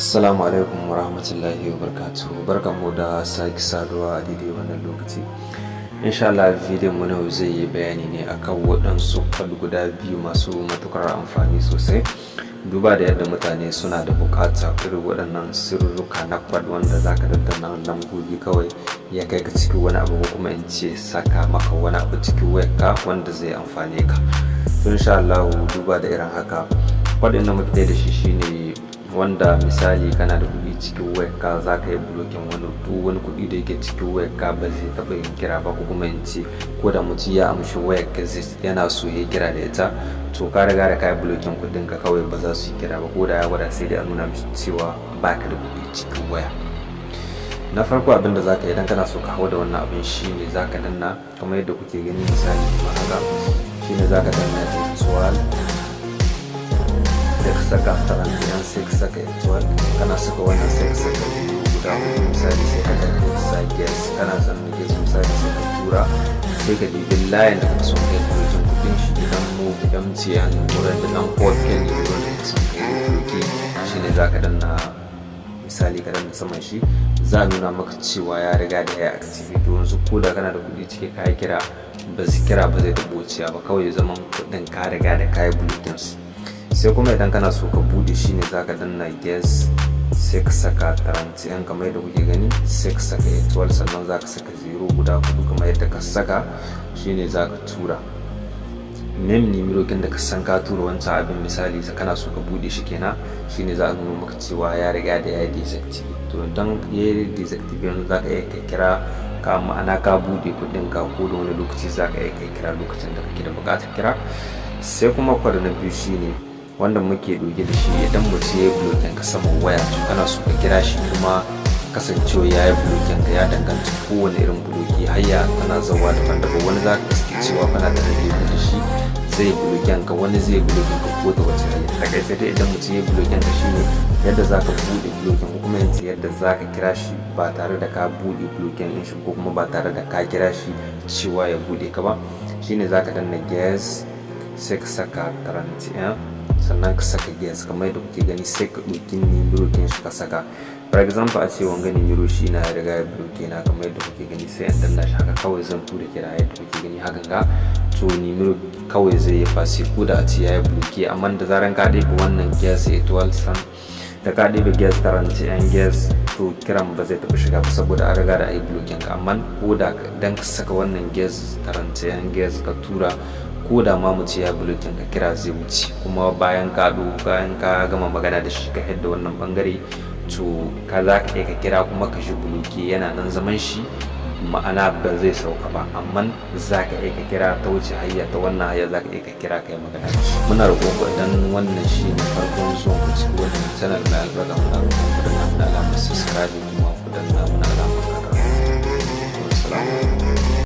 Assalamu alaikum wa rahmatullahi wa barakatuhu. Barkanmu da sake saduwa a daidai wannan lokaci. Insha Allah bidiyon mu na yau zai yi bayani ne akan waɗansu kwal guda biyu masu matukar amfani sosai. Duba da yadda mutane suna da bukata irin waɗannan sirruka na kwal wanda zaka daddana lambobi kawai ya kai ka cikin wani abu, kuma in ce saka maka wani abu cikin wayarka wanda zai amfane ka. To insha Allah duba da irin haka, kwal ɗin da muke da shi shine wanda misali kana da kuɗi cikin wayarka za ka yi blokin wani kuɗi da yake cikin wayarka ba zai taɓa yin kira ba, ko kuma in ce ko da mutum ya amshi wayarka yana so ya kira da ita, to ka riga da ka yi blokin kuɗin ka kawai ba za su yi kira ba, ko da ya gwada sai dai a nuna mishi cewa ba ka da kuɗi cikin waya. Na farko abin da za ka yi idan kana so ka hau da wannan abin shine za ka danna kamar yadda kuke gani misali kuma haka shine za ka danna virtual da ka saka tarantiyan sai ka saka virtual, kana saka wannan sai ka saka guda hudu misali sai ka danna sa gas, kana son gas misali sai ka tura sai ka dibi layin da ka son kai kurejin kudin shi, idan mu MTN wurin da nan port kan ne wurin da ka son kai kuɗi shine za ka danna misali ka danna saman shi za a nuna maka cewa ya riga da ya activate. Yanzu ko da kana da kuɗi cike ka yi kira ba su kira ba zai taɓo ciya ba, kawai zaman kuɗin ka riga da ka yi bulletin su. Sai kuma idan kana so ka bude shi ne zaka danna gas sai ka saka tarantiyan kamar yadda kuke gani, sai ka saka 12 sannan zaka saka 0 guda hudu kamar yadda ka saka shine zaka tura mem nimirokin da ka san ka tura wancan abin misali kana so ka bude shi kenan shine za a nuna maka cewa ya riga da ya deactivate. To dan ya yi deactivate zaka iya kira ka, ma'ana ka bude kudin ka ko da wani lokaci zaka iya kira lokacin da kake da bukatar kira. Sai kuma kwado na biyu shine wanda muke doge da shi, idan mutum ya yi blokin ka saman waya to kana so ka kira shi kuma kasancewa ya yi blokin ka ya danganta kowane irin bloki hayya kana zawa daban-daban, wani za ka iske cewa kana da rage da shi zai blokin ka, wani zai blokin ka ko da wace hanya. Takaice dai idan mutum ya yi blokin ka shine yadda za ka bude blokin ko kuma yanzu yadda za ka kira shi ba tare da ka bude blokin din shi ko kuma ba tare da ka kira shi cewa ya bude ka ba, shine za ka danna gas sai ka saka tarantiyan sannan ka saka gas kamar yadda kuke gani sai ka ɗauki nimirokin shi ka saka. For example a ce wanga nimiro shi na riga ya bloke na kamar yadda kuke gani sai in danna shi haka kawai zan tura kira yadda kuke gani hakan ga to nimiro kawai zai yi fasi ko da a ce ya yi bloke, amma da zaran ka ɗebe wannan gas ya tuwal san da ka ɗebe gas tarantiyan gas to kiran ba zai taɓa shiga ba saboda an riga da a yi blokin ka. Amma ko da dan ka saka wannan gas tarantiyan gas ka tura ko da ma mu ce ya blokin ka kira zai wuce, kuma bayan ka gama magana da shi ka hidda wannan bangare to ka za ka iya ka kira kuma ka shi bloki yana nan zaman shi, ma'ana ba zai sauka ba, amma za ka iya ka kira ta wuce hayya ta wannan hayya za ka iya ka kira ka yi magana da shi. Muna roƙon ku idan wannan shi ne farkon zuwan ku cikin wannan channel mai albarka, muna roƙon ku da na alamar subscribe kuma ku danna muna